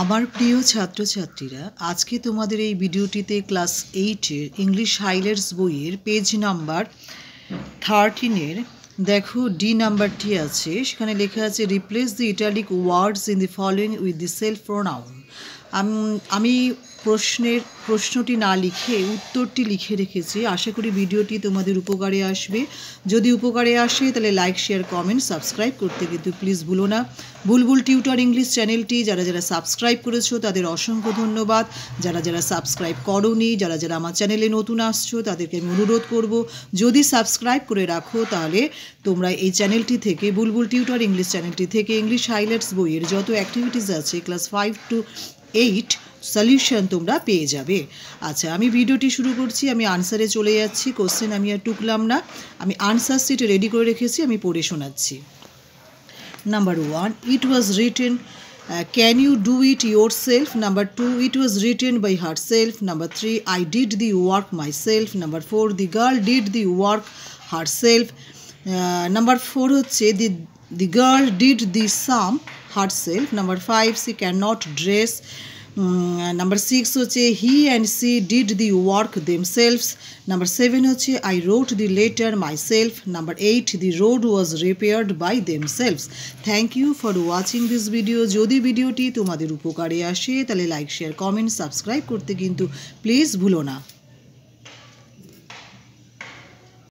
আমার প্রিয় ছাত্রছাত্রীরা, আজকে তোমাদের এই ভিডিওটিতে ক্লাস 8-এর ইংলিশ হাইলাইটস বইয়ের পেজ নাম্বার 13-এর দেখো ডি নাম্বারটি আছে। সেখানে লেখা আছে replace the italic words in the following with the self pronoun. আমি প্রশ্নটি না লিখে উত্তরটি লিখে রেখেছি। আশা করি ভিডিওটি তোমাদের উপকারে আসবে। যদি উপকারে আসে তাহলে লাইক, শেয়ার, কমেন্ট, সাবস্ক্রাইব করতে কিন্তু প্লিজ ভুলো না। বুলবুল টিউটর ইংলিশ চ্যানেলটি যারা সাবস্ক্রাইব করেছো তাদের অসংখ্য ধন্যবাদ। যারা সাবস্ক্রাইব করোনি, যারা আমার চ্যানেলে নতুন আসছো তাদেরকে আমি অনুরোধ করব, যদি সাবস্ক্রাইব করে রাখো তাহলে তোমরা এই চ্যানেলটি থেকে, বুলবুল টিউটর ইংলিশ চ্যানেলটি থেকে ইংলিশ হাইলাইটস বইয়ের যত অ্যাক্টিভিটিস আছে ক্লাস 5 to 8 সলিউশন তোমরা পেয়ে যাবে। আচ্ছা, আমি ভিডিওটি শুরু করছি। আমি আনসারে চলে যাচ্ছি। কোশ্চেন আমি আর টুকলাম না, আমি আনসার শিট রেডি করে রেখেছি, আমি পড়ে শোনাচ্ছি। Number 1, it was written, can you do it yourself? Number 2, it was written by herself. Number 3, I did the work myself. Number 4, the girl did the work herself. Number 4 হচ্ছে the girl did the sum herself. Number 5, she cannot dress. Number 6 হচ্ছে he and she did the work themselves. Number 7 হচ্ছে I wrote the letter myself. Number 8, the road was repaired by themselves. Thank you for watching this video. যদি ভিডিওটি তোমাদের উপকারে আসে তাহলে like, share, comment, subscribe করতে কিন্তু প্লিজ ভুলো না।